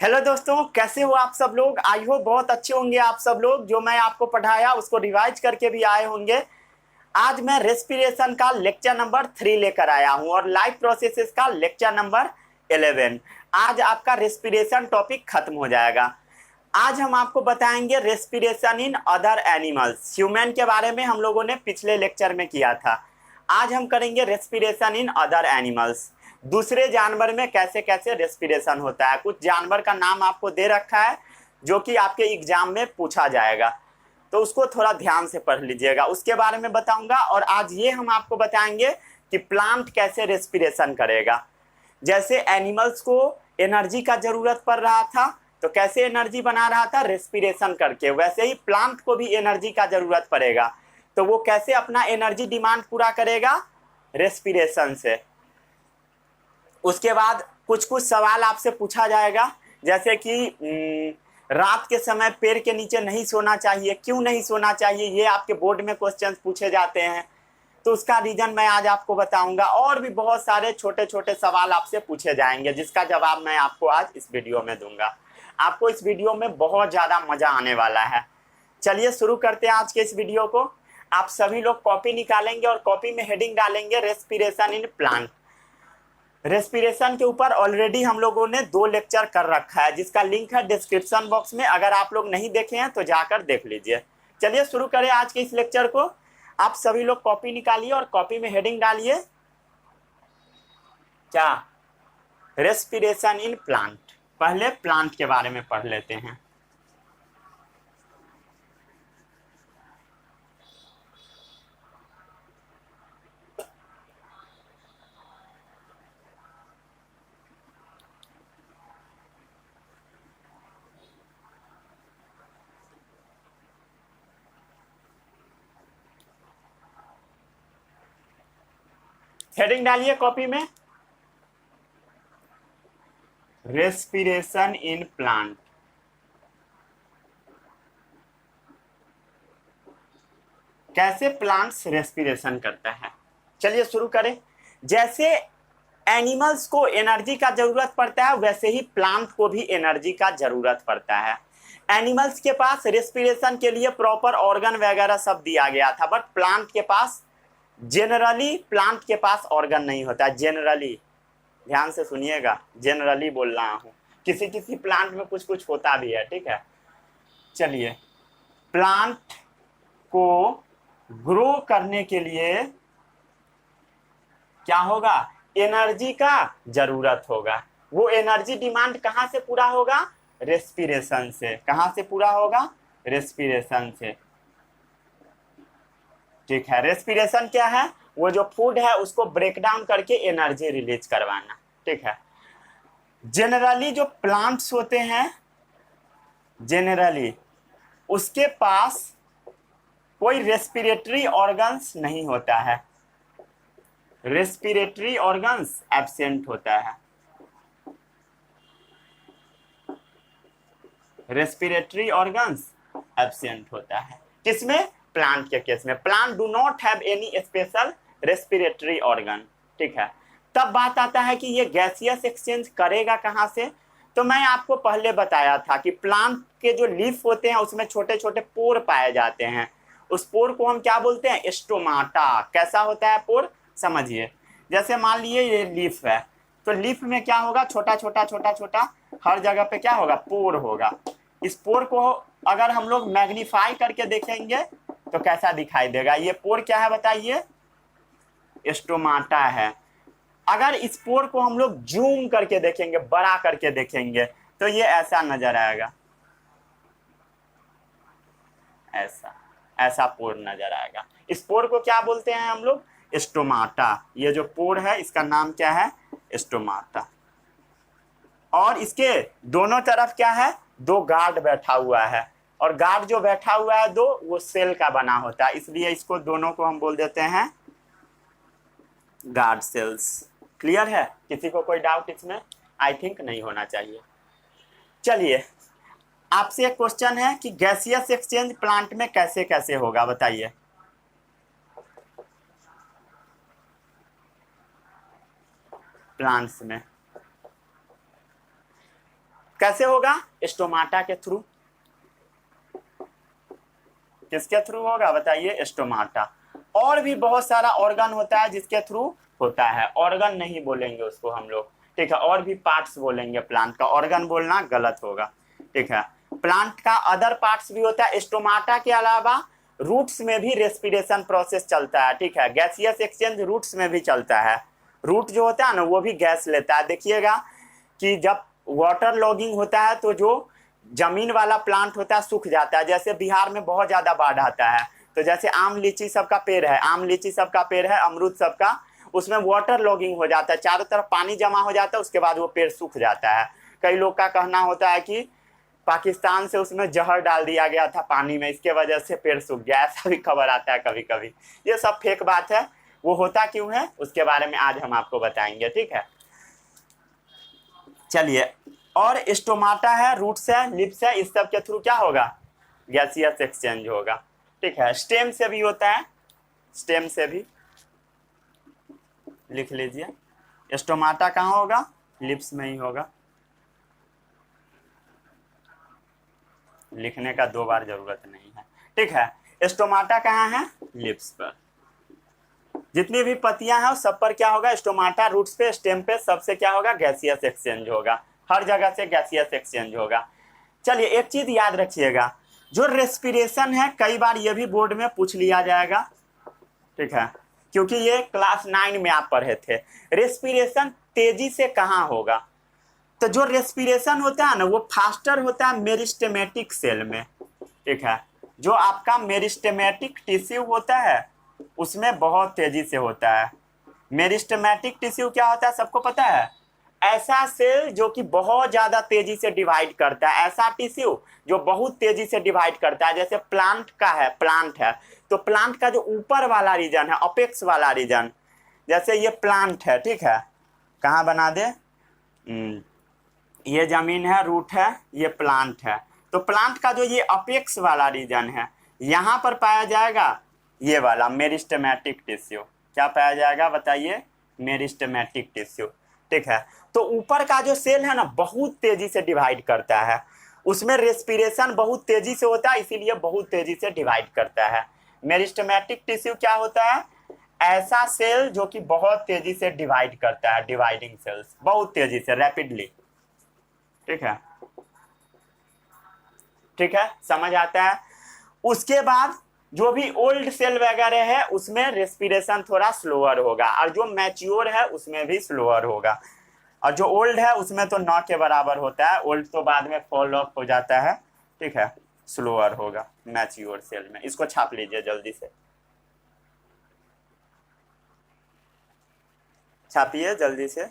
Hello दोस्तों, कैसे हो आप सब लोग। आई होप बहुत अच्छे होंगे आप सब लोग। जो मैं आपको पढ़ाया उसको रिवाइज करके भी आए होंगे। आज मैं रेस्पिरेशन का लेक्चर नंबर 3 लेकर आया हूं और लाइफ प्रोसेसेस का लेक्चर नंबर 11। आज आपका रेस्पिरेशन टॉपिक खत्म हो जाएगा। आज हम आपको बताएंगे respiration in other animals. Human के बारे में हम लोगों ने पिछले लेक्चर में किया था। आज हम करेंगे रेस्पिरेशन इन अदर एनिमल्स। दूसरे जानवर में कैसे कैसे रेस्पिरेशन होता है। कुछ जानवर का नाम आपको दे रखा है जो कि आपके एग्जाम में पूछा जाएगा, तो उसको थोड़ा ध्यान से पढ़ लीजिएगा। उसके बारे में बताऊंगा। और आज ये हम आपको बताएंगे कि प्लांट कैसे रेस्पिरेशन करेगा। जैसे एनिमल्स को एनर्जी का जरूरत पड़ रहा था तो कैसे एनर्जी बना रहा था, रेस्पिरेशन करके, वैसे ही प्लांट को भी एनर्जी का जरूरत पड़ेगा तो वो कैसे अपना एनर्जी डिमांड पूरा करेगा, रेस्पिरेशन से। उसके बाद कुछ कुछ सवाल आपसे पूछा जाएगा, जैसे कि रात के समय पेड़ के नीचे नहीं सोना चाहिए, क्यों नहीं सोना चाहिए, ये आपके बोर्ड में क्वेश्चंस पूछे जाते हैं, तो उसका रीजन मैं आज आपको बताऊंगा। और भी बहुत सारे छोटे छोटे सवाल आपसे पूछे जाएंगे जिसका जवाब मैं आपको आज इस वीडियो में दूंगा। आपको इस वीडियो में बहुत ज़्यादा मज़ा आने वाला है। चलिए शुरू करते हैं आज के इस वीडियो को। आप सभी लोग कॉपी निकालेंगे और कॉपी में हेडिंग डालेंगे रेस्पिरेशन इन प्लांट। रेस्पिरेशन के ऊपर ऑलरेडी हम लोगों ने 2 लेक्चर कर रखा है जिसका लिंक है डिस्क्रिप्शन बॉक्स में। अगर आप लोग नहीं देखे हैं तो जाकर देख लीजिए। चलिए शुरू करें आज के इस लेक्चर को। आप सभी लोग कॉपी निकालिए और कॉपी में हेडिंग डालिए क्या, रेस्पिरेशन इन प्लांट। पहले प्लांट के बारे में पढ़ लेते हैं। हेडिंग डालिए कॉपी में, रेस्पिरेशन इन प्लांट। कैसे प्लांट्स रेस्पिरेशन करता है। चलिए शुरू करें। जैसे एनिमल्स को एनर्जी का जरूरत पड़ता है वैसे ही प्लांट को भी एनर्जी का जरूरत पड़ता है। एनिमल्स के पास रेस्पिरेशन के लिए प्रॉपर ऑर्गन वगैरह सब दिया गया था, बट प्लांट के पास जनरली प्लांट के पास ऑर्गन नहीं होता है। जनरली, ध्यान से सुनिएगा, जनरली बोल रहा हूँ। किसी किसी प्लांट में कुछ कुछ होता भी है, ठीक है। चलिए, प्लांट को ग्रो करने के लिए क्या होगा, एनर्जी का जरूरत होगा। वो एनर्जी डिमांड कहां से पूरा होगा, रेस्पिरेशन से। कहां से पूरा होगा, रेस्पिरेशन से। ठीक है, रेस्पिरेशन क्या है, वो जो फूड है उसको ब्रेक डाउन करके एनर्जी रिलीज करवाना। ठीक है। जनरली जो प्लांट्स होते हैं, जनरली उसके पास कोई रेस्पिरेटरी ऑर्गन्स नहीं होता है। रेस्पिरेटरी ऑर्गन्स एब्सेंट होता है। रेस्पिरेटरी ऑर्गन्स एब्सेंट होता है किसमें, प्लांट के केस में। Plant do not have any special respiratory organ. ठीक है। तब बात आता है कि ये गैसियस एक्सचेंज करेगा कहां से। तो मैं आपको पहले बताया था कि प्लांट के जो लीफ होते हैं उसमें छोटे छोटे पोर पाए जाते हैं। उस पोर को हम क्या बोलते हैं, स्टोमाटा। कैसा होता है पोर, समझिए। जैसे मान लिए ये लीफ है, तो लीफ में क्या होगा, छोटा छोटा छोटा छोटा हर जगह पे क्या होगा, पोर होगा। इस पोर को अगर हम लोग मैग्नीफाई करके देखेंगे तो कैसा दिखाई देगा। ये पोर क्या है बताइए, स्टोमाटा है। अगर इस पोर को हम लोग जूम करके देखेंगे, बड़ा करके देखेंगे, तो ये ऐसा नजर आएगा, ऐसा ऐसा पोर नजर आएगा। इस पोर को क्या बोलते हैं हम लोग, स्टोमाटा। ये जो पोर है इसका नाम क्या है, स्टोमाटा। और इसके दोनों तरफ क्या है, 2 गार्ड बैठा हुआ है। और गार्ड जो बैठा हुआ है 2, वो सेल का बना होता है, इसलिए इसको दोनों को हम बोल देते हैं गार्ड सेल्स। क्लियर है, किसी को कोई डाउट इसमें, आई थिंक नहीं होना चाहिए। चलिए, आपसे एक क्वेश्चन है कि गैसियस एक्सचेंज प्लांट में कैसे कैसे होगा, बताइए। प्लांट्स में कैसे होगा? स्टोमाटा के थ्रू। किसके थ्रू होगा बताइए? स्टोमाटा। और भी बहुत सारा ऑर्गन होता है जिसके थ्रू होता है। ऑर्गन नहीं बोलेंगे उसको हम लोग, ठीक है, और भी पार्ट्स बोलेंगे प्लांट का। ऑर्गन बोलना गलत होगा, ठीक है। प्लांट का अदर पार्ट्स भी होता है। स्टोमाटा के अलावा रूट्स में भी रेस्पिरेशन प्रोसेस चलता है, ठीक है। गैसियस एक्सचेंज रूट्स में भी चलता है। रूट जो होता है ना वो भी गैस लेता है। देखिएगा कि जब वाटर लॉगिंग होता है तो जो जमीन वाला प्लांट होता है सूख जाता है। जैसे बिहार में बहुत ज्यादा बाढ़ आता है, तो जैसे आम लीची सबका पेड़ है, आम लीची सबका पेड़ है, अमरूद सबका, उसमें वाटर लॉगिंग हो जाता है, चारों तरफ पानी जमा हो जाता है, उसके बाद वो पेड़ सूख जाता है। कई लोग का कहना होता है कि पाकिस्तान से उसमें जहर डाल दिया गया था पानी में, इसके वजह से पेड़ सूख गया, ऐसा भी खबर आता है कभी कभी। ये सब फेक बात है। वो होता क्यों है उसके बारे में आज हम आपको बताएंगे, ठीक है। चलिए, और स्टोमाटा है, रूट्स है, लिप्स है, इस सब के थ्रू क्या होगा? गैसियस एक्सचेंज होगा, ठीक है। स्टेम से भी होता है, स्टेम से भी लिख लीजिए। स्टोमाटा कहाँ होगा? लिप्स में ही होगा। लिखने का 2 बार जरूरत नहीं है, ठीक है। स्टोमाटा कहाँ है? लिप्स पर। जितनी भी पत्तियां हैं सब पर क्या होगा? स्टोमाटा। रूट्स पे, स्टेम पे, सबसे क्या होगा? गैसियस एक्सचेंज होगा। हर जगह से गैसियस एक्सचेंज होगा। चलिए, एक चीज याद रखिएगा, जो रेस्पिरेशन है कई बार ये भी बोर्ड में पूछ लिया जाएगा, ठीक है, क्योंकि ये क्लास 9 में आप पढ़े थे। रेस्पिरेशन तेजी से कहाँ होगा? तो जो रेस्पिरेशन होता है ना वो फास्टर होता है मेरिस्टेमेटिक सेल में, ठीक है। जो आपका मेरिस्टेमेटिक टिश्यू होता है उसमें बहुत तेजी से होता है। मेरिस्टेमेटिक टिश्यू क्या होता है सबको पता है? ऐसा सेल जो कि बहुत ज्यादा तेजी से डिवाइड करता है, ऐसा टिश्यू जो बहुत तेजी से डिवाइड करता है। जैसे प्लांट का है, प्लांट है तो प्लांट का जो ऊपर वाला रीजन है, अपेक्स वाला रीजन, जैसे ये प्लांट है, ठीक है, कहाँ बना दे, ये जमीन है, रूट है, ये प्लांट है। तो प्लांट का जो ये अपेक्स वाला रीजन है यहाँ पर पाया जाएगा ये वाला मेरिस्टेमेटिक टिश्यू। क्या पाया जाएगा बताइए? मेरिस्टेमेटिक टिश्यू, ठीक है। तो ऊपर का जो सेल है ना बहुत तेजी से डिवाइड करता है, उसमें रेस्पिरेशन बहुत तेजी से होता है, इसीलिए बहुत तेजी से डिवाइड करता है। मेरिस्टेमेटिक टिश्यू क्या होता है? ऐसा सेल जो कि बहुत तेजी से डिवाइड करता है, डिवाइडिंग सेल्स, बहुत तेजी से, रैपिडली, ठीक है, ठीक है, समझ आता है। उसके बाद जो भी ओल्ड सेल वगैरह है उसमें रेस्पिरेशन थोड़ा स्लोअर होगा, और जो मैच्योर है उसमें भी स्लोअर होगा। और जो ओल्ड है उसमें तो 9 के बराबर होता है, ओल्ड तो बाद में फॉल ऑफ हो जाता है, ठीक है, स्लोअर होगा मैच्योर सेल में। इसको छाप लीजिए जल्दी से, छापिए जल्दी से।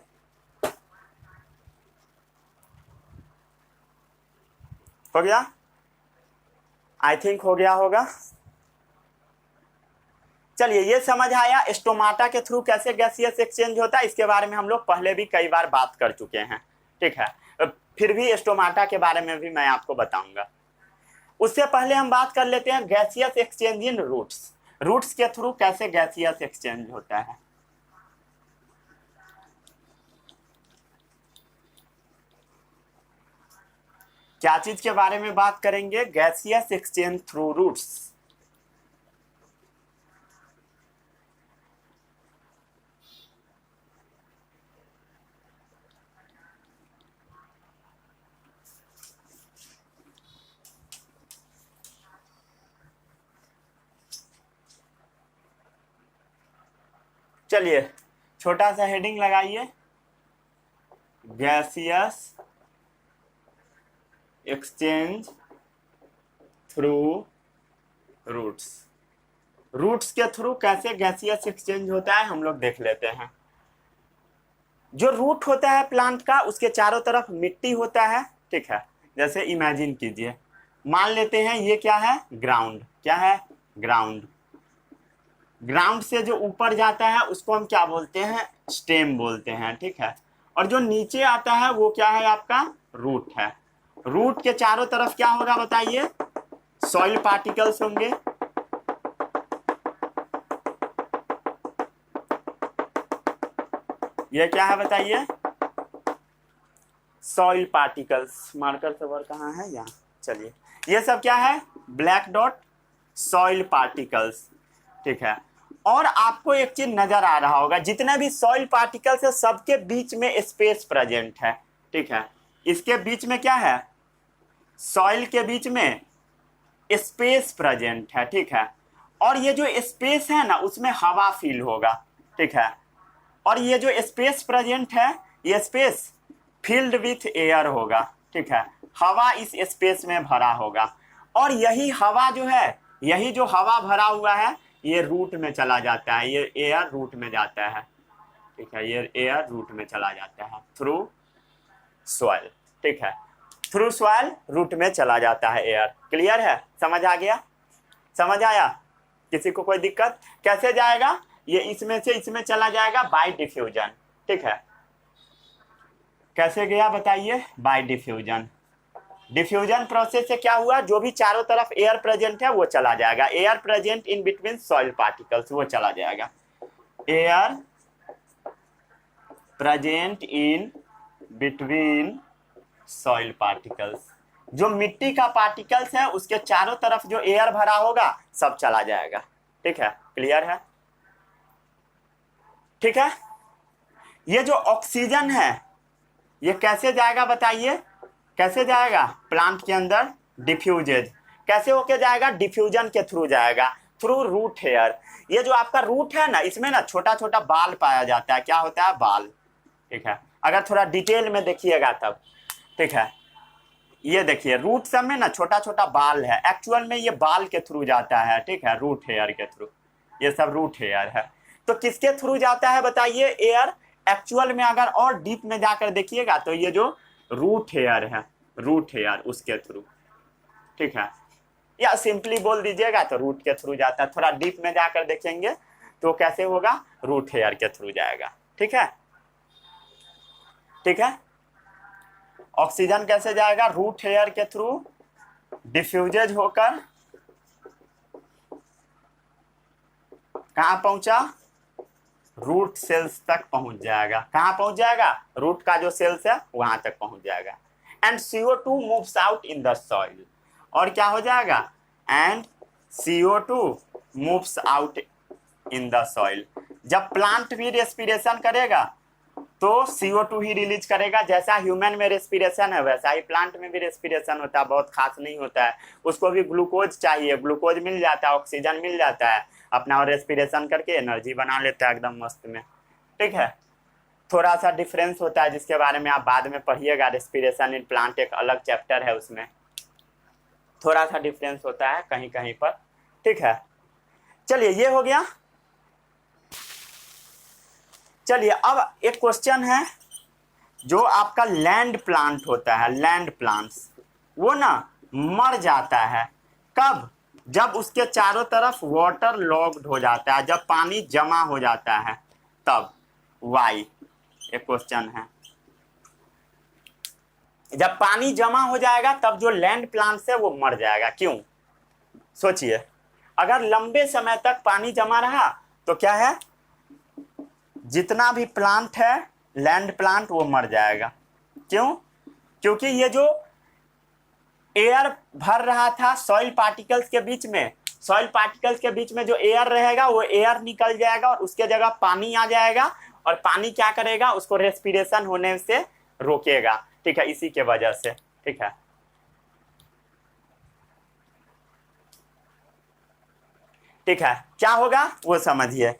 हो गया? आई थिंक हो गया होगा। चलिए, ये समझ आया स्टोमाटा के थ्रू कैसे गैसियस एक्सचेंज होता है। इसके बारे में हम लोग पहले भी कई बार बात कर चुके हैं, ठीक है। फिर भी स्टोमाटा के बारे में भी मैं आपको बताऊंगा। उससे पहले हम बात कर लेते हैं gaseous exchange in roots. Roots के थ्रू कैसे गैसियस एक्सचेंज होता है। क्या चीज के बारे में बात करेंगे? Gaseous exchange through roots. चलिए, छोटा सा हेडिंग लगाइए, gaseous exchange through roots. Roots के थ्रू कैसे गैसियस एक्सचेंज होता है हम लोग देख लेते हैं। जो रूट होता है प्लांट का उसके चारों तरफ मिट्टी होता है, ठीक है। जैसे इमेजिन कीजिए, मान लेते हैं ये क्या है? ग्राउंड। क्या है? ग्राउंड। ग्राउंड से जो ऊपर जाता है उसको हम क्या बोलते हैं? स्टेम बोलते हैं, ठीक है। और जो नीचे आता है वो क्या है? आपका रूट है। रूट के चारों तरफ क्या होगा बताइए? सॉइल पार्टिकल्स होंगे, ये क्या है बताइए? सॉइल पार्टिकल्स, मार्कर से वर्ड कहाँ है, यहाँ, चलिए ये सब क्या है, ब्लैक डॉट सॉइल पार्टिकल्स, ठीक है। और आपको एक चीज नजर आ रहा होगा, जितने भी सॉइल पार्टिकल्स है सबके बीच में स्पेस प्रेजेंट है, ठीक है। इसके बीच में क्या है, सॉइल के बीच में स्पेस प्रेजेंट है, ठीक है। और ये जो स्पेस है ना उसमें हवा फील होगा, ठीक है। और ये जो स्पेस प्रेजेंट है ये स्पेस फिल्ड विथ एयर होगा, ठीक है। हवा इस स्पेस में भरा होगा और यही हवा जो है, यही जो हवा भरा हुआ है ये रूट में चला जाता है, ये एयर रूट में जाता है, ठीक है। ये एयर रूट में चला जाता है थ्रू सॉइल, ठीक है। थ्रू सॉइल रूट में चला जाता है एयर। क्लियर है, समझ आ गया, समझ आया, किसी को कोई दिक्कत? कैसे जाएगा, ये इसमें से इसमें चला जाएगा बाय डिफ्यूजन, ठीक है। कैसे गया बताइए, बाय डिफ्यूजन। डिफ्यूजन प्रोसेस से क्या हुआ, जो भी चारों तरफ एयर प्रेजेंट है वो चला जाएगा, air present in between soil particles वो चला जाएगा, air present in between soil particles. जो मिट्टी का पार्टिकल्स है उसके चारों तरफ जो एयर भरा होगा सब चला जाएगा, ठीक है। क्लियर है, ठीक है। ये जो ऑक्सीजन है ये कैसे जाएगा बताइए, कैसे जाएगा, प्लांट के अंदर डिफ्यूजेज, कैसे होके जाएगा, डिफ्यूजन के थ्रू जाएगा, थ्रू रूट हेयर। ये जो आपका रूट है ना इसमें ना छोटा छोटा बाल पाया जाता है, क्या होता है, बाल, ठीक है। अगर थोड़ा डिटेल में देखिएगा तब, ठीक है। ये देखिए रूट सब में ना छोटा छोटा बाल है, एक्चुअल में ये बाल के थ्रू जाता है, ठीक है, रूट हेयर के थ्रू, ये सब रूट हेयर है। तो किसके थ्रू जाता है बताइए, एयर। एक्चुअल में अगर और डीप में जाकर देखिएगा तो ये जो रूट हेयर है, रूट हेयर उसके थ्रू, ठीक है। या सिंपली बोल दीजिएगा तो रूट के थ्रू जाता है, थोड़ा डीप में जाकर देखेंगे तो कैसे होगा, रूट हेयर के थ्रू जाएगा, ठीक है, ठीक है। ऑक्सीजन कैसे जाएगा, रूट हेयर के थ्रू डिफ्यूजेज होकर कहां पहुंचा, रूट सेल्स तक पहुंच जाएगा, कहां पहुंच जाएगा, रूट का जो सेल्स है वहां तक पहुंच जाएगा। And CO2 moves out in the soil, और क्या हो जाएगा, and CO2 moves out in the soil. जब प्लांट भी रेस्पिरेशन करेगा तो CO2 ही रिलीज करेगा, जैसा ह्यूमन में रेस्पिरेशन है वैसा ही प्लांट में भी रेस्पिरेशन होता है, बहुत खास नहीं होता है, उसको भी ग्लूकोज चाहिए, ग्लूकोज मिल जाता है, ऑक्सीजन मिल जाता है, अपना और रेस्पिरेशन करके एनर्जी बना लेता है एकदम मस्त में, ठीक है। थोड़ा सा डिफरेंस होता है जिसके बारे में आप बाद में पढ़िएगा, रेस्पिरेशन इन प्लांट एक अलग चैप्टर है, उसमें थोड़ा सा डिफरेंस होता है कहीं कहीं पर, ठीक है। चलिए ये हो गया। चलिए अब एक क्वेश्चन है, जो आपका लैंड प्लांट होता है, लैंड प्लांट्स वो ना मर जाता है कब, जब उसके चारों तरफ वाटर लॉक्ड हो जाता है, जब पानी जमा हो जाता है तब, वाई, एक क्वेश्चन है। जब पानी जमा हो जाएगा तब जो लैंड प्लांट्स है वो मर जाएगा, क्यों, सोचिए। अगर लंबे समय तक पानी जमा रहा तो क्या है, जितना भी प्लांट है लैंड प्लांट वो मर जाएगा, क्यों, क्योंकि ये जो एयर भर रहा था सॉइल पार्टिकल्स के बीच में, सॉइल पार्टिकल्स के बीच में जो एयर रहेगा वो एयर निकल जाएगा और उसके जगह पानी आ जाएगा, और पानी क्या करेगा, उसको रेस्पिरेशन होने से रोकेगा, ठीक है, इसी के वजह से, ठीक है। ठीक है, क्या होगा वो समझिए।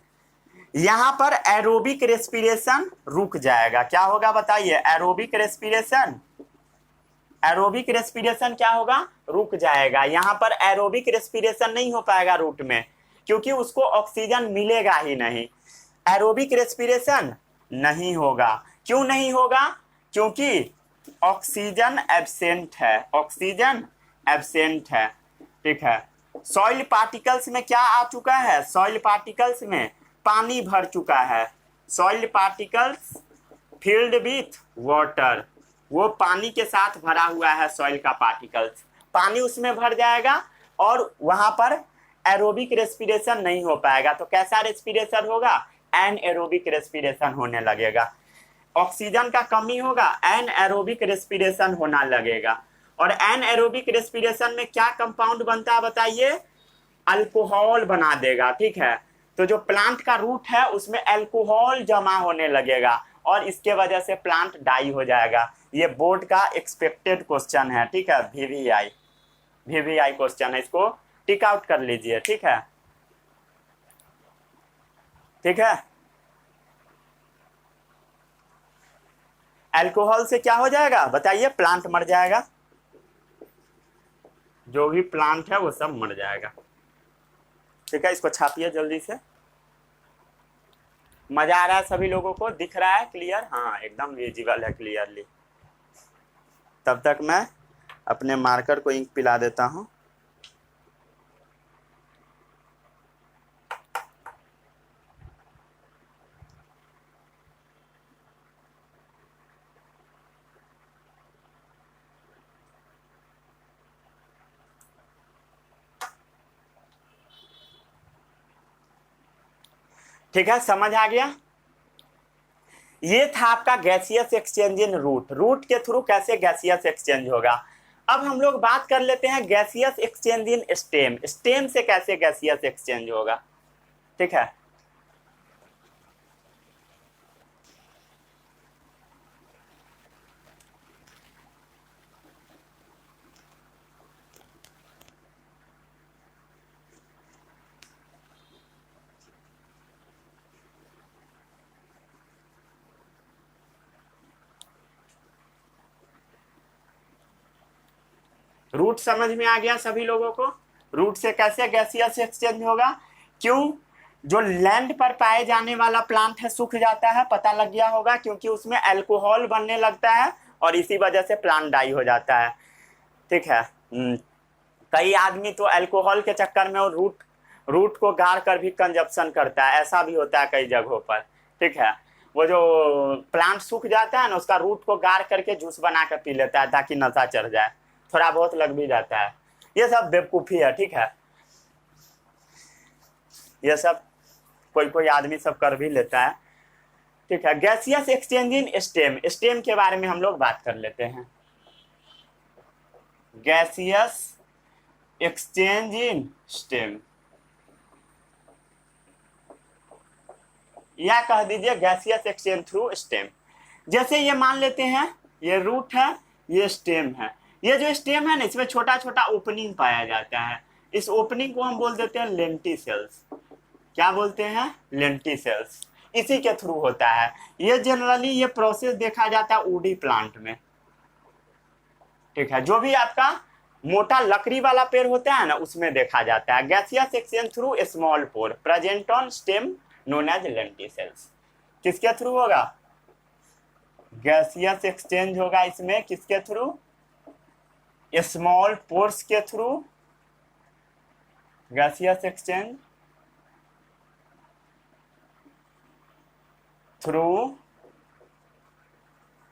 यहां पर एरोबिक रेस्पिरेशन रुक जाएगा, क्या होगा बताइए, एरोबिक रेस्पिरेशन, एरोबिक रेस्पिरेशन क्या होगा, रुक जाएगा। यहां पर एरोबिक रेस्पिरेशन नहीं हो पाएगा रूट में, क्योंकि उसको ऑक्सीजन मिलेगा ही नहीं, एरोबिक रेस्पिरेशन नहीं होगा। क्यों नहीं होगा, क्योंकि ऑक्सीजन एब्सेंट है, ऑक्सीजन एब्सेंट है, ठीक है। सॉइल पार्टिकल्स में क्या आ चुका है, सॉइल पार्टिकल्स में पानी भर चुका है, soil particles filled with water, वो पानी के साथ भरा हुआ है सॉइल का पार्टिकल्स, पानी उसमें भर जाएगा और वहां पर एरोबिक रेस्पिरेशन नहीं हो पाएगा। तो कैसा रेस्पिरेशन होगा, एनएरोबिक रेस्पिरेशन होने लगेगा। ऑक्सीजन का कमी होगा, एनएरोबिक रेस्पिरेशन होना लगेगा। और एनएरोबिक रेस्पिरेशन में क्या कंपाउंड बनता है बताइए? अल्कोहल बना देगा, ठीक है। तो जो प्लांट का रूट है उसमें अल्कोहल जमा होने लगेगा और इसके वजह से प्लांट डाई हो जाएगा। ये बोर्ड का एक्सपेक्टेड क्वेश्चन है, ठीक है, वीवीआई क्वेश्चन है, इसको टिक आउट कर लीजिए, ठीक है, ठीक है। अल्कोहल से क्या हो जाएगा बताइए? प्लांट मर जाएगा, जो भी प्लांट है वो सब मर जाएगा, ठीक है। इसको छापिए जल्दी से। मजा आ रहा है सभी लोगों को? दिख रहा है क्लियर? हाँ एकदम विजिबल है क्लियरली। तब तक मैं अपने मार्कर को इंक पिला देता हूँ। ठीक है, समझ आ गया? ये था आपका गैसियस एक्सचेंज इन रूट के थ्रू कैसे गैसियस एक्सचेंज होगा। अब हम लोग बात कर लेते हैं गैसियस एक्सचेंज इन स्टेम से कैसे गैसियस एक्सचेंज होगा, ठीक है। रूट समझ में आ गया सभी लोगों को? रूट से कैसे गैसियस एक्सचेंज होगा? क्यों? जो लैंड पर पाए जाने वाला प्लांट है सूख जाता है, पता लग गया होगा, क्योंकि उसमें अल्कोहल बनने लगता है और इसी वजह से प्लांट डाई हो जाता है, ठीक है। कई आदमी तो अल्कोहल के चक्कर में रूट को गाड़ कर भी कंजप्शन करता है, ऐसा भी होता है कई जगहों पर, ठीक है। वो जो प्लांट सूख जाता है ना, उसका रूट को गाड़ करके जूस बना कर पी लेता है ताकि नशा चढ़ जाए, थोड़ा बहुत लग भी जाता है। ये सब बेवकूफ़ी है, ठीक है, ये सब कोई आदमी सब कर भी लेता है, ठीक है। गैसियस एक्सचेंज इन स्टेम के बारे में हम लोग बात कर लेते हैं। गैसियस एक्सचेंज इन स्टेम, या कह दीजिए गैसियस एक्सचेंज थ्रू स्टेम। जैसे ये मान लेते हैं ये रूट है, ये स्टेम है। ये जो स्टेम है ना, इसमें छोटा छोटा ओपनिंग पाया जाता है, इस ओपनिंग को हम बोल देते हैं लेंटिसेल्स। क्या बोलते हैं? लेंटिसेल्स। इसी के थ्रू होता है ये। जनरली ये प्रोसेस देखा जाता है वुडी प्लांट में, ठीक है। जो भी आपका मोटा लकड़ी वाला पेड़ होता है ना, उसमें देखा जाता है। Gaseous exchange through small pore present on stem known as lenticels. किसके थ्रू होगा? गैसियस एक्सचेंज होगा इसमें किसके थ्रू? स्मॉल पोर्स के through. Gaseous exchange through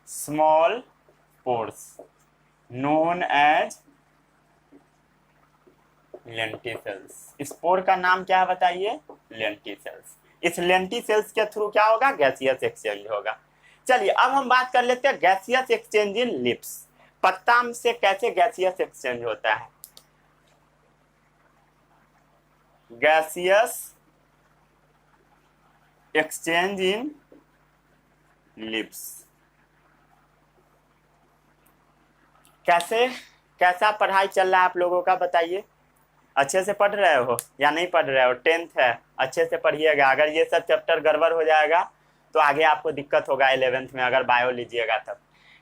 small pores known as lenticels. इस पोर का नाम क्या है बताइए? लेंटिसेल्स। इस लेंटिसेल्स के थ्रू क्या होगा? गैसियस एक्सचेंज होगा। चलिए अब हम बात कर लेते हैं गैसियस एक्सचेंज इन लिप्स। पत्ता से कैसे गैसियस एक्सचेंज होता है? गैसियस एक्सचेंज इन लिप्स कैसे, कैसा पढ़ाई चल रहा है आप लोगों का बताइए? अच्छे से पढ़ रहे हो या नहीं पढ़ रहे हो? 10th है, अच्छे से पढ़िएगा। अगर ये सब चैप्टर गड़बड़ हो जाएगा तो आगे आपको दिक्कत होगा 11th में, अगर बायो लीजिएगा तब,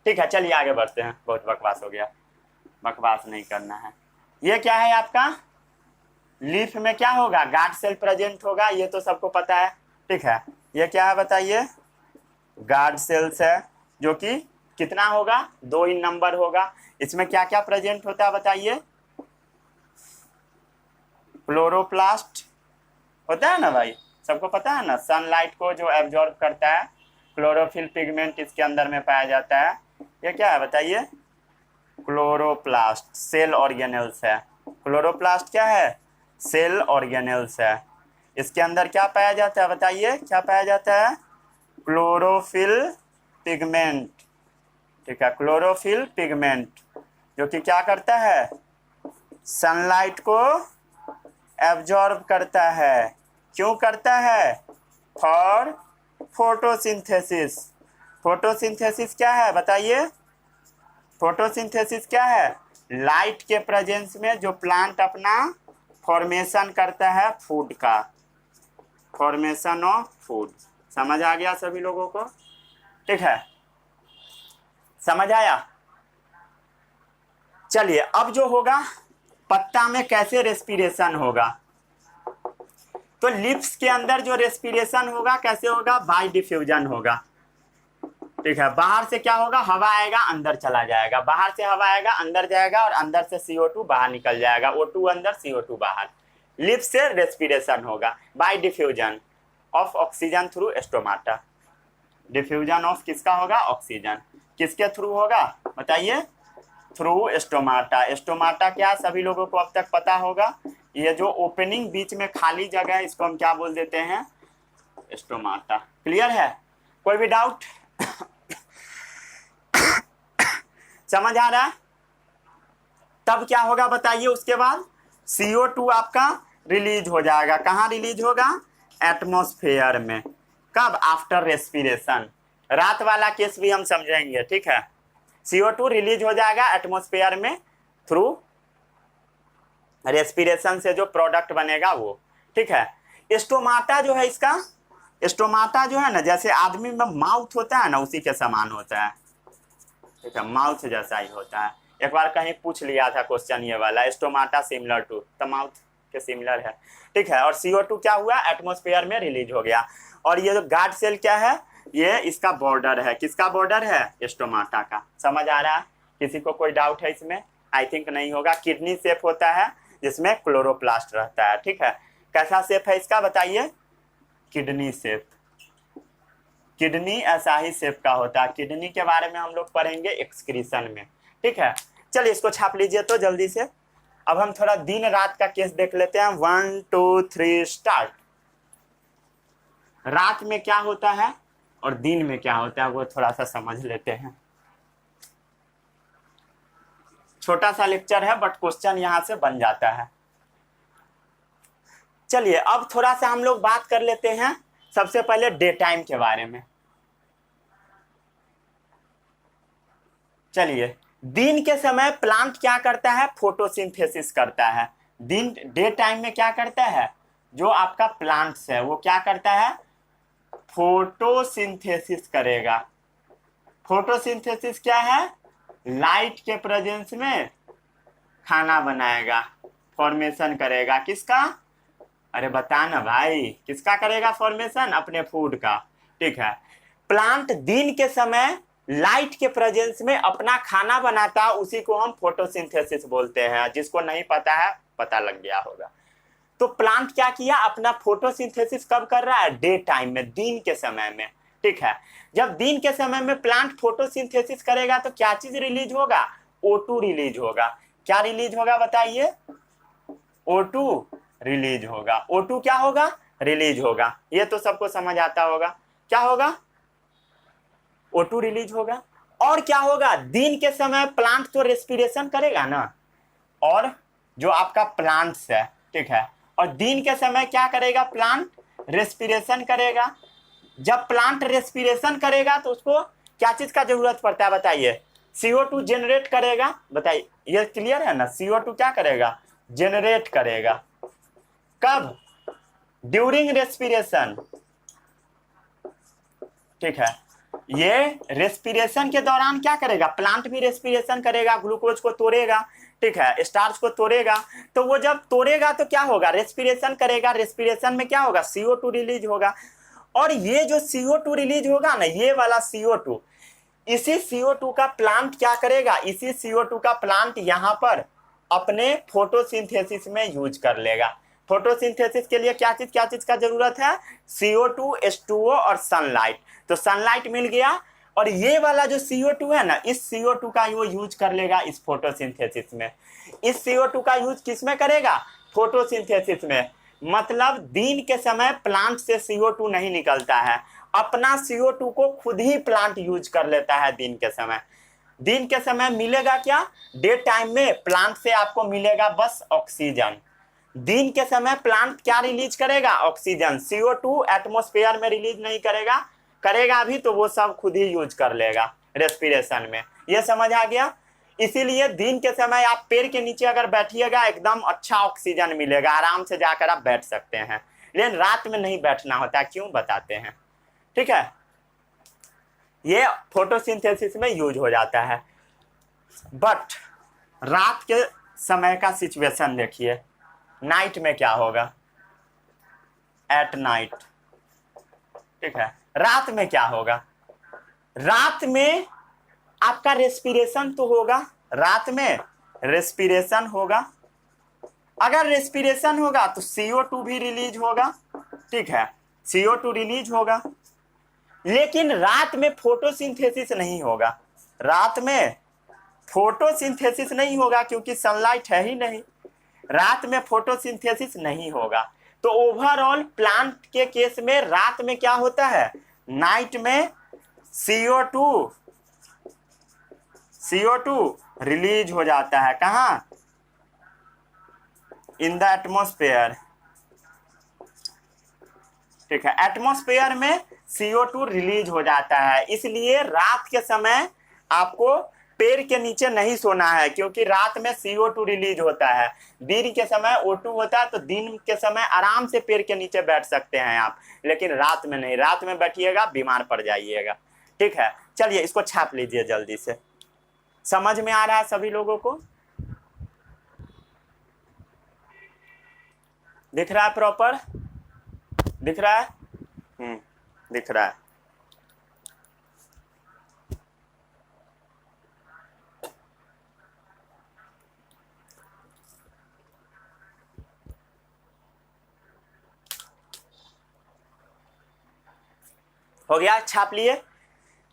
ठीक है। चलिए आगे बढ़ते हैं, बहुत बकवास हो गया, बकवास नहीं करना है। ये क्या है आपका? लीफ में क्या होगा? गार्ड सेल प्रेजेंट होगा, ये तो सबको पता है, ठीक है। ये क्या है बताइए? गार्ड सेल्स है, जो कि कितना होगा? 2 इन नंबर होगा। इसमें क्या क्या प्रेजेंट होता है बताइए? क्लोरोप्लास्ट होता है ना भाई, सबको पता है ना, सनलाइट को जो एब्जॉर्ब करता है। क्लोरोफिल पिगमेंट इसके अंदर में पाया जाता है। ये क्या है बताइए? क्लोरोप्लास्ट। सेल ऑर्गेनेल्स है। क्लोरोप्लास्ट क्या है? सेल ऑर्गेनेल्स है। इसके अंदर क्या पाया जाता है बताइए? क्या पाया जाता है? क्लोरोफिल पिगमेंट, ठीक है, क्लोरोफिल पिगमेंट, जो कि क्या करता है, सनलाइट को एब्जॉर्ब करता है। क्यों करता है, फॉर फोटोसिंथेसिस। फोटोसिंथेसिस क्या है बताइए, फोटोसिंथेसिस क्या है, लाइट के प्रेजेंस में जो प्लांट अपना फॉर्मेशन करता है फूड का, फॉर्मेशन ऑफ फूड। समझ आ गया सभी लोगों को, ठीक है, समझ आया। चलिए अब जो होगा पत्ता में कैसे रेस्पिरेशन होगा, तो लिप्स के अंदर जो रेस्पिरेशन होगा कैसे होगा, बाय डिफ्यूजन होगा, ठीक है। बाहर से क्या होगा, हवा आएगा अंदर चला जाएगा, बाहर से हवा आएगा अंदर जाएगा और अंदर से CO2 बाहर निकल जाएगा, O2 अंदर CO2 बाहर। लिप्स से रेस्पिरेशन होगा bye diffusion of oxygen through stomata. Diffusion of किसका होगा, ऑक्सीजन, किसके थ्रू होगा बताइए, थ्रू स्टोमाटा। स्टोमाटा क्या सभी लोगों को अब तक पता होगा, ये जो ओपनिंग बीच में खाली जगह है इसको हम क्या बोल देते हैं, स्टोमाटा। क्लियर है, कोई भी डाउट समझ आ रहा है। तब क्या होगा बताइए, उसके बाद CO2 आपका रिलीज हो जाएगा, कहाँ रिलीज होगा, एटमॉस्फेयर में। कब, आफ्टर रेस्पिरेशन। रात वाला केस भी हम समझेंगे, ठीक है। CO2 रिलीज हो जाएगा एटमॉस्फेयर में थ्रू रेस्पिरेशन से जो प्रोडक्ट बनेगा वो, ठीक है। स्टोमाटा जो है इसका, स्टोमाटा जो है ना जैसे आदमी में माउथ होता है ना उसी के समान होता है, ठीक है, माउथ जैसा ही होता है। एक बार कहीं पूछ लिया था क्वेश्चन ये वाला, स्टोमाटा सिमिलर टू, तो माउथ के सिमिलर है, ठीक है। और CO2 क्या हुआ, एटमॉस्फेयर में रिलीज हो गया। और ये जो गार्ड सेल क्या है, ये इसका बॉर्डर है, किसका बॉर्डर है, स्टोमाटा का। समझ आ रहा है, किसी को कोई डाउट है इसमें, आई थिंक नहीं होगा। किडनी शेप होता है जिसमें क्लोरोप्लास्ट रहता है, ठीक है। कैसा शेप है इसका बताइए, किडनी शेप, किडनी ऐसा ही शेप का होता है। किडनी के बारे में हम लोग पढ़ेंगे एक्सक्रीशन में, ठीक है। चलिए इसको छाप लीजिए तो जल्दी से। अब हम थोड़ा दिन रात का केस देख लेते हैं, 1 2 3 स्टार्ट। रात में क्या होता है और दिन में क्या होता है वो थोड़ा सा समझ लेते हैं। छोटा सा लेक्चर है बट क्वेश्चन यहां से बन जाता है। चलिए अब थोड़ा सा हम लोग बात कर लेते हैं सबसे पहले डे टाइम के बारे में। चलिए, दिन के समय प्लांट क्या करता है, फोटोसिंथेसिस करता है। दिन डे टाइम में क्या करता है, जो आपका प्लांट्स है वो क्या करता है, फोटोसिंथेसिस करेगा। फोटोसिंथेसिस क्या है, लाइट के प्रेजेंस में खाना बनाएगा, फॉर्मेशन करेगा। किसका, अरे बता ना भाई, किसका करेगा फॉर्मेशन, अपने फूड का, ठीक है। प्लांट दिन के समय लाइट के प्रेजेंस में अपना खाना बनाता है, उसी को हम फोटोसिंथेसिस बोलते हैं। जिसको नहीं पता है पता लग गया होगा। तो प्लांट क्या किया, अपना फोटोसिंथेसिस कब कर रहा है, डे टाइम में, दिन के समय में, ठीक है। जब दिन के समय में प्लांट फोटोसिंथेसिस करेगा तो क्या चीज रिलीज होगा, O2 रिलीज होगा। क्या रिलीज होगा बताइए, O2 रिलीज होगा। O2 क्या होगा, रिलीज होगा। ये तो सबको समझ आता होगा, क्या होगा, O2 रिलीज होगा। और क्या होगा, दिन के समय प्लांट तो रेस्पिरेशन करेगा ना, और जो आपका प्लांट्स है, ठीक है, और दिन के समय क्या करेगा, प्लांट रेस्पिरेशन करेगा। जब प्लांट रेस्पिरेशन करेगा तो उसको क्या चीज का जरूरत पड़ता है बताइए, CO2 जनरेट करेगा। बताइए, ये क्लियर है ना, CO2 क्या करेगा, जनरेट करेगा। कब, ड्यूरिंग रेस्पिरेशन, ठीक है। ये रेस्पिरेशन के दौरान क्या करेगा, प्लांट भी रेस्पिरेशन करेगा, ग्लूकोज को तोड़ेगा, ठीक है, स्टार्च को तोड़ेगा। तो वो जब तोड़ेगा तो क्या होगा, रेस्पिरेशन करेगा। रेस्पिरेशन में क्या होगा, CO2 रिलीज होगा। और ये जो CO2 रिलीज होगा ना, ये वाला CO2, इसी CO2 का प्लांट क्या करेगा, इसी CO2 का प्लांट यहाँ पर अपने फोटोसिंथेसिस में यूज कर लेगा। फोटोसिंथेसिस के लिए क्या चीज का जरूरत है, CO2, H2O और सनलाइट। तो सनलाइट मिल गया, और ये वाला जो CO2 है ना, इस CO2 का वो यूज कर लेगा इस फोटोसिंथेसिस में। इस CO2 का यूज किस में करेगा, फोटोसिंथेसिस में। मतलब दिन के समय प्लांट से CO2 नहीं निकलता है, अपना CO2 को खुद ही प्लांट यूज कर लेता है दिन के समय। दिन के समय मिलेगा क्या, डे टाइम में प्लांट से आपको मिलेगा बस ऑक्सीजन। दिन के समय प्लांट क्या रिलीज करेगा, ऑक्सीजन। CO2 एटमॉस्फेयर में रिलीज नहीं करेगा, करेगा भी तो वो सब खुद ही यूज कर लेगा रेस्पिरेशन में। ये समझ आ गया। इसीलिए दिन के समय आप पेड़ के नीचे अगर बैठिएगा एकदम अच्छा ऑक्सीजन मिलेगा, आराम से जाकर आप बैठ सकते हैं। लेकिन रात में नहीं बैठना होता, क्यों बताते हैं, ठीक है। ये फोटोसिंथेसिस में यूज हो जाता है। बट रात के समय का सिचुएशन देखिए, नाइट में क्या होगा, एट नाइट, ठीक है। रात में क्या होगा, रात में आपका रेस्पिरेशन तो होगा, रात में रेस्पिरेशन होगा। अगर रेस्पिरेशन होगा तो CO2 भी रिलीज होगा, ठीक है, CO2 रिलीज होगा। लेकिन रात में फोटोसिंथेसिस नहीं होगा, रात में फोटोसिंथेसिस नहीं होगा क्योंकि सनलाइट है ही नहीं, रात में फोटोसिंथेसिस नहीं होगा। तो ओवरऑल प्लांट के केस में रात में क्या होता है, नाइट में CO2 रिलीज हो जाता है, कहां, इन द एटमॉस्फेयर, ठीक है। एटमॉस्फेयर में CO2 रिलीज हो जाता है। इसलिए रात के समय आपको पेड़ के नीचे नहीं सोना है, क्योंकि रात में CO2 रिलीज होता है, दिन के समय O2 होता है। तो दिन के समय आराम से पेड़ के नीचे बैठ सकते हैं आप, लेकिन रात में नहीं, रात में बैठिएगा बीमार पड़ जाइएगा, ठीक है। चलिए इसको छाप लीजिए जल्दी से। समझ में आ रहा है सभी लोगों को, दिख रहा है प्रॉपर, दिख रहा है, दिख रहा है। हो गया, छाप लिए।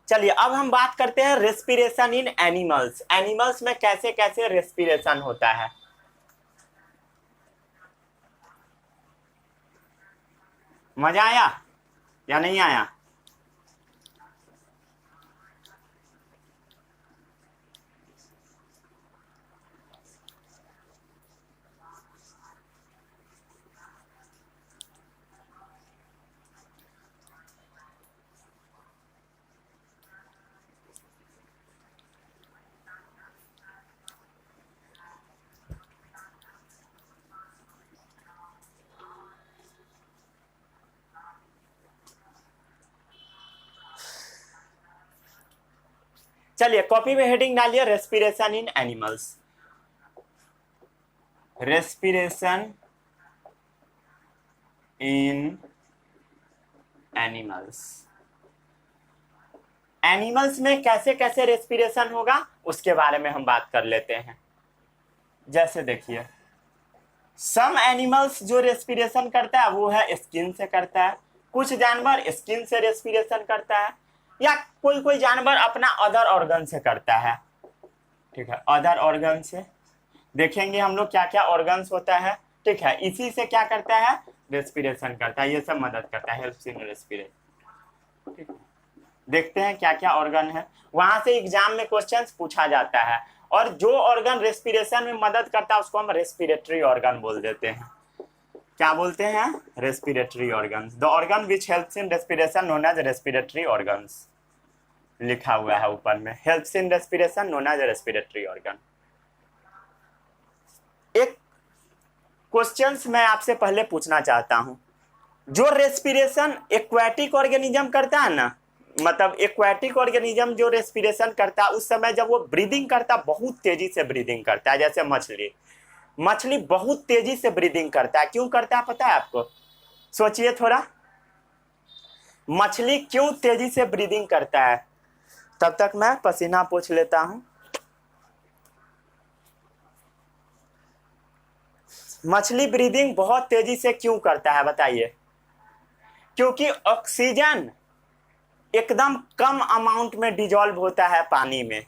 चलिए अब हम बात करते हैं रेस्पिरेशन इन एनिमल्स। एनिमल्स में कैसे कैसे रेस्पिरेशन होता है। मजा आया या नहीं आया, चलिए कॉपी में हेडिंग डालिए respiration in animals. Respiration in animals. Animals में कैसे कैसे रेस्पिरेशन होगा उसके बारे में हम बात कर लेते हैं। जैसे देखिए, सम एनिमल्स जो रेस्पिरेशन करता है वो है स्किन से करता है, कुछ जानवर स्किन से रेस्पिरेशन करता है, या कोई कोई जानवर अपना अदर ऑर्गन से करता है, ठीक है। अदर ऑर्गन से देखेंगे हम लोग क्या क्या ऑर्गन्स होता है, ठीक है। इसी से क्या करता है, रेस्पिरेशन करता है, ये सब मदद करता है, हेल्प्स इन रेस्पिरेशन, ठीक है। देखते हैं क्या क्या ऑर्गन है, वहां से एग्जाम में क्वेश्चंस पूछा जाता है। और जो ऑर्गन रेस्पिरेशन में मदद करता है उसको हम रेस्पिरेटरी ऑर्गन बोल देते हैं। क्या बोलते हैं, respiratory organs. The organ which helps in respiration known as respiratory organs, लिखा हुआ है ऊपर में, helps in respiration known as respiratory organ. एक क्वेश्चंस मैं आपसे पहले पूछना चाहता हूं, जो रेस्पिरेशन एक्वाटिक ऑर्गेनिज्म करता है ना, मतलब एक्वाटिक ऑर्गेनिज्म जो रेस्पिरेशन करता है उस समय जब वो ब्रीदिंग करता है बहुत तेजी से ब्रीदिंग करता है। जैसे मछली बहुत तेजी से ब्रीदिंग करता है। क्यों करता है पता है आपको, सोचिए थोड़ा, मछली क्यों तेजी से ब्रीदिंग करता है। तब तक मैं पसीना पोंछ लेता हूं। मछली ब्रीदिंग बहुत तेजी से क्यों करता है बताइए। क्योंकि ऑक्सीजन एकदम कम अमाउंट में डिजॉल्व होता है पानी में,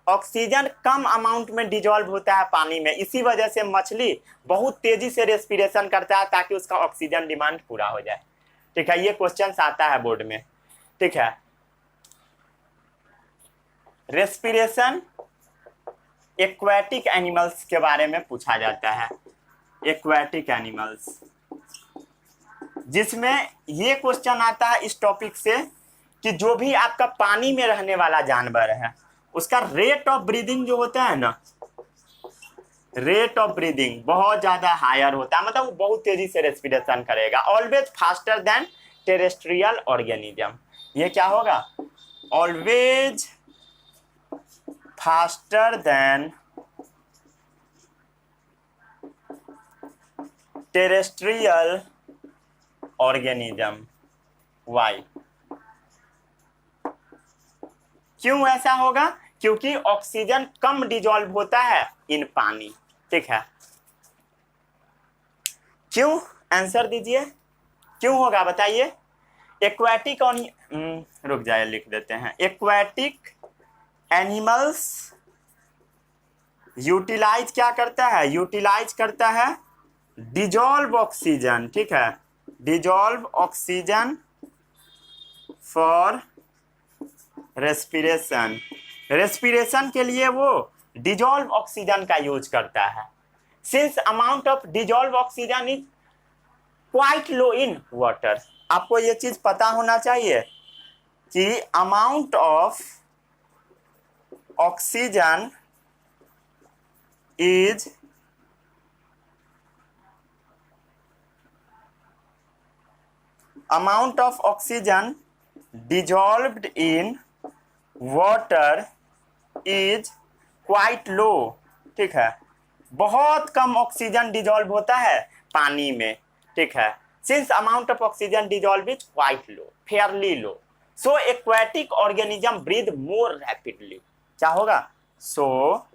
ऑक्सीजन कम अमाउंट में डिजॉल्व होता है पानी में। इसी वजह से मछली बहुत तेजी से रेस्पिरेशन करता है ताकि उसका ऑक्सीजन डिमांड पूरा हो जाए, ठीक है। ये क्वेश्चन आता है बोर्ड में। ठीक है। रेस्पिरेशन एक्वाटिक एनिमल्स के बारे में पूछा जाता है, एक्वाटिक एनिमल्स, जिसमें ये क्वेश्चन आता है इस टॉपिक से कि जो भी आपका पानी में रहने वाला जानवर है उसका रेट ऑफ ब्रीदिंग जो होता है ना, रेट ऑफ ब्रीदिंग बहुत ज्यादा हायर होता है, मतलब वो बहुत तेजी से रेस्पिरेशन करेगा, always faster than terrestrial organism. ये क्या होगा, always faster than terrestrial organism. Why, क्यों ऐसा होगा, क्योंकि ऑक्सीजन कम डिजॉल्व होता है इन पानी, ठीक है। क्यों, आंसर दीजिए, क्यों होगा बताइए। एक्वाटिक रुक जाए लिख देते हैं, एक्वाटिक एनिमल्स यूटिलाइज क्या करता है, यूटिलाइज करता है डिजॉल्व ऑक्सीजन, ठीक है, dissolve oxygen for respiration, respiration के लिए वो डिजॉल्व ऑक्सीजन का यूज करता है। Since amount of dissolve oxygen is quite low in water, आपको ये चीज पता होना चाहिए कि amount of oxygen is amount of oxygen dissolved in water is quite low, ठीक है, बहुत कम ऑक्सीजन डिजॉल्व होता है पानी में, ठीक है। Since amount of oxygen dissolve is quite low, fairly low, so aquatic organism breathe more rapidly, क्या होगा, सो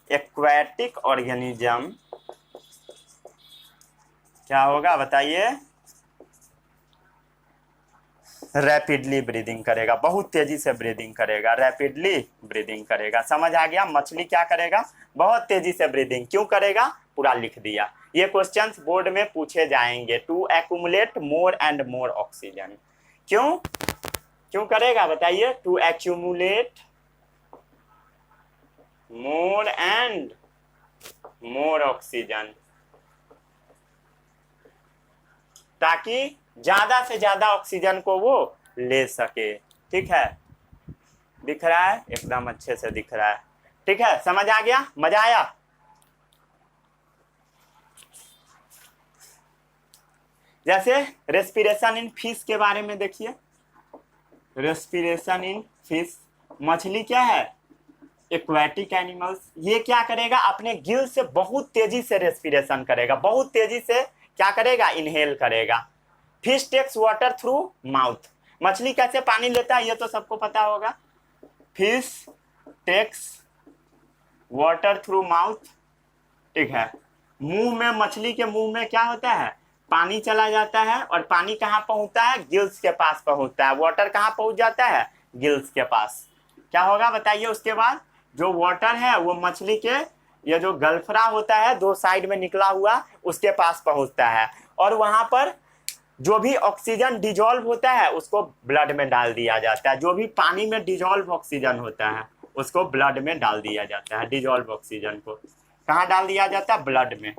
एक्वाटिक ऑर्गेनिज्म क्या होगा बताइए, रैपिडली ब्रीदिंग करेगा, बहुत तेजी से ब्रीदिंग करेगा, रैपिडली ब्रीदिंग करेगा। समझ आ गया, मछली क्या करेगा, बहुत तेजी से ब्रीदिंग क्यों करेगा, पूरा लिख दिया। ये क्वेश्चंस बोर्ड में पूछे जाएंगे, to accumulate more and more oxygen, क्यों क्यों करेगा बताइए, to accumulate more and more oxygen, ताकि ज्यादा से ज्यादा ऑक्सीजन को वो ले सके, ठीक है। दिख रहा है, एकदम अच्छे से दिख रहा है, ठीक है, समझ आ गया, मजा आया। जैसे रेस्पिरेशन इन फिश के बारे में देखिए, रेस्पिरेशन इन फिश, मछली क्या है, एक्वाटिक एनिमल्स, ये क्या करेगा, अपने गिल से बहुत तेजी से रेस्पिरेशन करेगा, बहुत तेजी से क्या करेगा, इनहेल करेगा। Fish takes water through mouth, मछली कैसे पानी लेता है ये तो सबको पता होगा, fish takes water through mouth, ठीक है। मुंह में, मछली के मुंह में क्या होता है, पानी चला जाता है, और पानी कहाँ पहुंचता है, गिल्स के पास पहुंचता है, वाटर कहाँ पहुंच जाता है, गिल्स के पास। क्या होगा बताइए, उसके बाद जो वाटर है वो मछली के ये जो गल्फरा होता है दो साइड में निकला हुआ, उसके पास पहुंचता है, और वहां पर जो भी ऑक्सीजन डिजॉल्व होता है उसको ब्लड में डाल दिया जाता है, जो भी पानी में डिजॉल्व ऑक्सीजन होता है उसको ब्लड में डाल दिया जाता है, डिजॉल्व ऑक्सीजन को कहाँ डाल दिया जाता है, ब्लड में,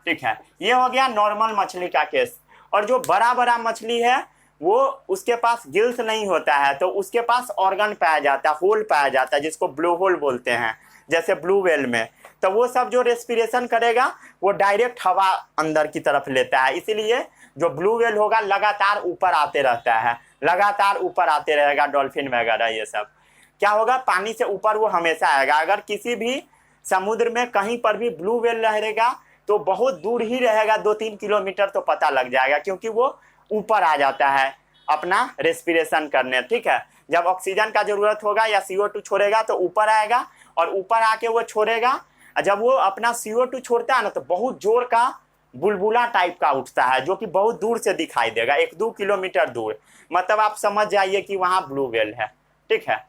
ठीक है। ये हो गया नॉर्मल मछली का केस। और जो बड़ा बड़ा मछली है वो उसके पास गिल्स नहीं होता है, तो उसके पास ऑर्गन पाया जाता है, होल पाया जाता है, जिसको ब्लो होल बोलते हैं, जैसे ब्लू व्हेल में। तो वो सब जो रेस्पिरेशन करेगा वो डायरेक्ट हवा अंदर की तरफ लेता है, इसीलिए जो ब्लू व्हेल होगा लगातार ऊपर आते रहता है, लगातार ऊपर आते रहेगा, डॉल्फिन वगैरह ये सब क्या होगा, पानी से ऊपर वो हमेशा आएगा। अगर किसी भी समुद्र में कहीं पर भी ब्लू व्हेल रहेगा तो बहुत दूर ही रहेगा, 2-3 किलोमीटर तो पता लग जाएगा, क्योंकि वो ऊपर आ जाता है अपना रेस्पिरेशन करने, ठीक है। जब ऑक्सीजन का जरूरत होगा या CO2 छोड़ेगा तो ऊपर आएगा, और ऊपर आके वो छोड़ेगा, जब वो अपना CO2 छोड़ता है ना तो बहुत जोर का बुलबुला टाइप का उठता है, जो कि बहुत दूर से दिखाई देगा, 1-2 किलोमीटर दूर, मतलब आप समझ जाइए कि वहां ब्लू व्हेल है, ठीक है,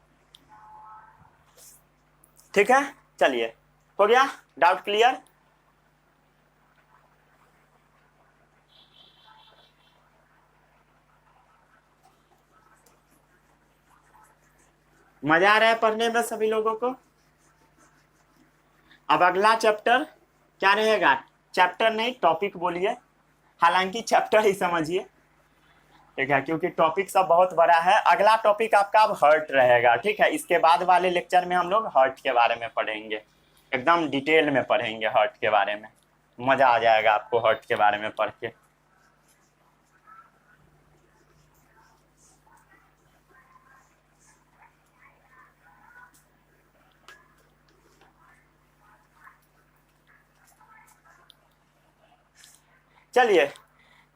ठीक है। चलिए, हो गया, डाउट क्लियर। मजा आ रहा है पढ़ने में सभी लोगों को? अब अगला चैप्टर क्या रहेगा? चैप्टर नहीं, टॉपिक बोलिए, हालांकि चैप्टर ही समझिए, ठीक है, क्योंकि टॉपिक सब बहुत बड़ा है। अगला टॉपिक आपका अब हर्ट रहेगा, ठीक है। इसके बाद वाले लेक्चर में हम लोग हर्ट के बारे में पढ़ेंगे, एकदम डिटेल में पढ़ेंगे हर्ट के बारे में। मजा आ जाएगा आपको हर्ट के बारे में पढ़ के। चलिए,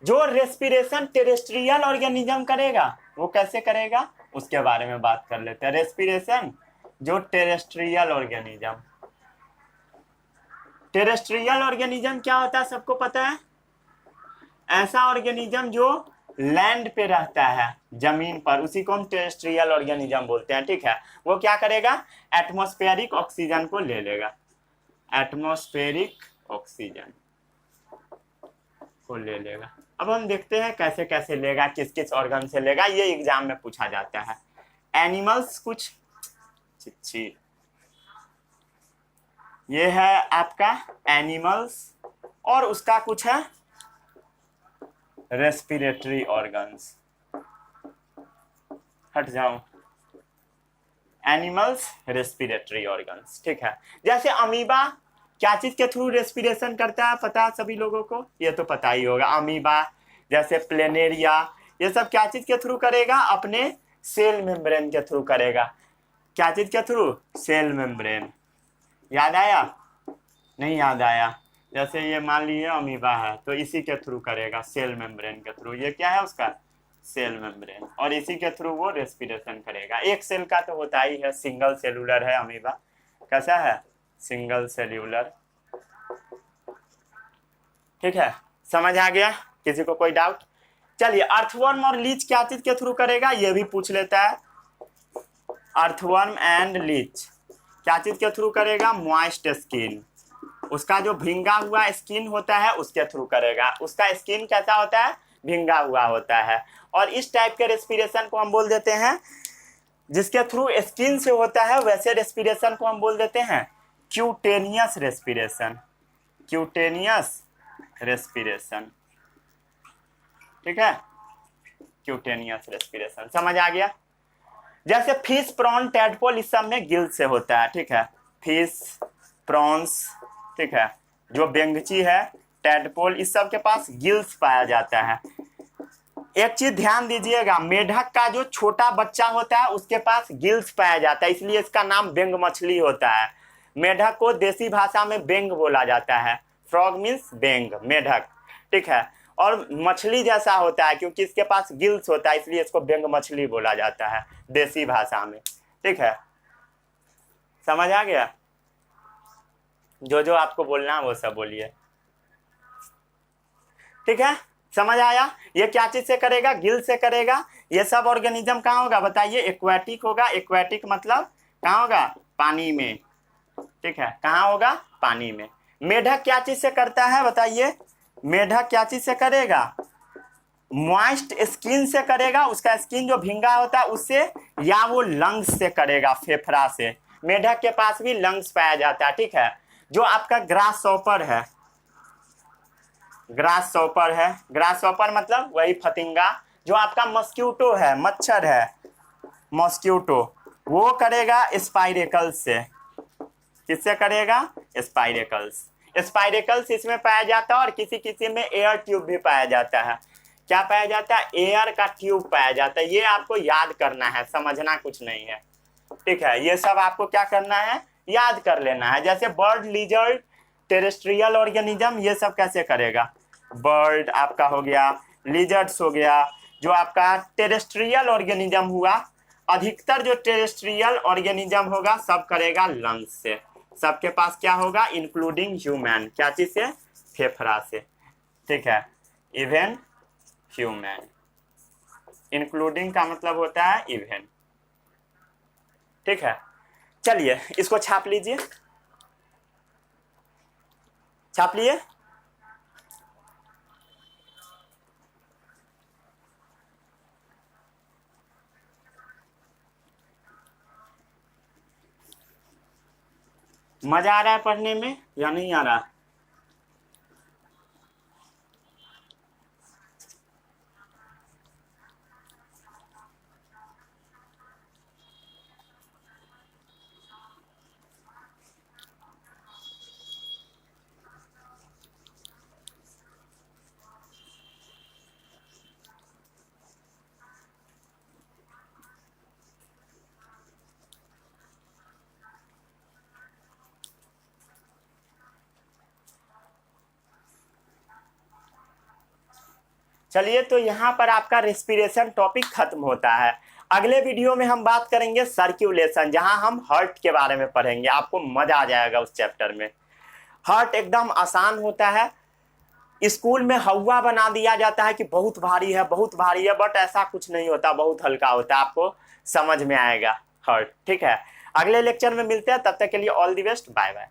जो रेस्पिरेशन टेरेस्ट्रियल ऑर्गेनिज्म करेगा वो कैसे करेगा उसके बारे में बात कर लेते हैं। रेस्पिरेशन जो टेरेस्ट्रियल ऑर्गेनिज्म, टेरेस्ट्रियल ऑर्गेनिज्म क्या होता है सबको पता है? ऐसा ऑर्गेनिज्म जो लैंड पे रहता है, जमीन पर, उसी को हम टेरेस्ट्रियल ऑर्गेनिज्म बोलते हैं, ठीक है। वो क्या करेगा? एटमॉस्फेरिक ऑक्सीजन को ले लेगा, एटमॉस्फेरिक ऑक्सीजन को ले लेगा। अब हम देखते हैं कैसे कैसे लेगा, किस किस ऑर्गन से लेगा, ये एग्जाम में पूछा जाता है। एनिमल्स कुछ चिच्ची, ये है आपका एनिमल्स, और उसका कुछ है रेस्पिरेटरी ऑर्गन्स। हट जाओ, एनिमल्स रेस्पिरेटरी ऑर्गन्स, ठीक है। जैसे अमीबा क्या चीज के थ्रू रेस्पिरेशन करता है, पता है सभी लोगों को? ये तो पता ही होगा। अमीबा, जैसे प्लेनेरिया, ये सब क्या चीज के थ्रू करेगा? अपने सेल मेम्ब्रेन के थ्रू करेगा। क्या चीज के थ्रू? Cell membrane. याद आया? नहीं याद आया? जैसे ये मान लीजिए अमीबा है, तो इसी के थ्रू करेगा, सेल मेम्ब्रेन के थ्रू। ये क्या है उसका? सेल मेम्ब्रेन, और इसी के थ्रू वो रेस्पिरेशन करेगा। एक सेल का तो होता ही है, सिंगल सेलुलर है अमीबा। कैसा है? सिंगल सेल्यूलर, ठीक है। समझ आ गया? किसी को कोई डाउट? चलिए, अर्थवर्म और लीच क्या चीज के थ्रू करेगा ये भी पूछ लेता है। अर्थवर्म एंड लीच क्या चीज के थ्रू करेगा? मॉइस्ट स्किन, उसका जो भींगा हुआ स्किन होता है उसके थ्रू करेगा। उसका स्किन कैसा होता है? भींगा हुआ होता है। और इस टाइप के रेस्पिरेशन को हम बोल देते हैं, जिसके थ्रू स्किन से होता है, वैसे रेस्पिरेशन को हम बोल देते हैं क्यूटेनियस रेस्पिरेशन, क्यूटेनियस रेस्पिरेशन, ठीक है, क्यूटेनियस रेस्पिरेशन। समझ आ गया? जैसे फिश, प्रॉन, टैडपोल, इस सब में गिल्स से होता है, ठीक है। फिश, प्रॉन्स, ठीक है, जो बेंगची है, टैडपोल, इस सब के पास गिल्स पाया जाता है। एक चीज ध्यान दीजिएगा, मेढक का जो छोटा बच्चा होता है उसके पास गिल्स पाया जाता है, इसलिए इसका नाम बेंग मछली होता है। मेढक को देसी भाषा में बेंग बोला जाता है। फ्रॉग मीन्स बेंग, मेढक, ठीक है। और मछली जैसा होता है क्योंकि इसके पास गिल्स होता है, इसलिए इसको बेंग मछली बोला जाता है देसी भाषा में, ठीक है। समझ आ गया? जो जो आपको बोलना है वो सब बोलिए, ठीक है। समझ आया? ये क्या चीज से करेगा? गिल से करेगा। ये सब ऑर्गेनिज्म कहाँ होगा बताइए? एक्वाटिक होगा। एक्वाटिक मतलब कहाँ होगा? पानी में, ठीक है। कहाँ होगा? पानी में। मेढक क्या चीज से करता है बताइए? मेढक क्या चीज से करेगा? मॉइस्ट स्किन से करेगा, उसका स्किन जो भींगा होता है उससे, या वो लंग्स से करेगा, फेफड़ा से। मेढक के पास भी लंग्स पाया जाता है, ठीक है। जो आपका ग्रास शॉपर है, ग्रास शॉपर है, ग्रास शॉपर मतलब वही फतिंगा। जो आपका मस्क्यूटो है, मच्छर है, मॉस्क्यूटो, वो करेगा स्पाइरेकल्स से। किससे करेगा? स्पाइरेकल्स। स्पाइरेकल्स इसमें पाया जाता है, और किसी किसी में एयर ट्यूब भी पाया जाता है। क्या पाया जाता है? एयर का ट्यूब पाया जाता है। ये आपको याद करना है, समझना कुछ नहीं है, ठीक है। ये सब आपको क्या करना है? याद कर लेना है। जैसे बर्ड, लिजर्ड, टेरेस्ट्रियल ऑर्गेनिज्म, ये सब कैसे करेगा? बर्ड आपका हो गया, लिजर्ड्स हो गया। जो आपका टेरेस्ट्रियल ऑर्गेनिज्म हुआ, अधिकतर जो टेरेस्ट्रियल ऑर्गेनिज्म होगा सब करेगा लंग्स से। सबके पास क्या होगा? Including human. क्या चीज से? फेफड़ा से, ठीक है। इवन ह्यूमन, इंक्लूडिंग का मतलब होता है इवन, ठीक है। चलिए, इसको छाप लीजिए, छाप लिए। मजा आ रहा है पढ़ने में या नहीं आ रहा? चलिए, तो यहाँ पर आपका रेस्पिरेशन टॉपिक खत्म होता है। अगले वीडियो में हम बात करेंगे सर्कुलेशन, जहां हम हार्ट के बारे में पढ़ेंगे। आपको मजा आ जाएगा उस चैप्टर में। हार्ट एकदम आसान होता है। स्कूल में हवा बना दिया जाता है कि बहुत भारी है, बहुत भारी है, बट ऐसा कुछ नहीं होता, बहुत हल्का होता है। आपको समझ में आएगा हार्ट। ठीक है, अगले लेक्चर में मिलते हैं, तब तक के लिए all the best, bye bye.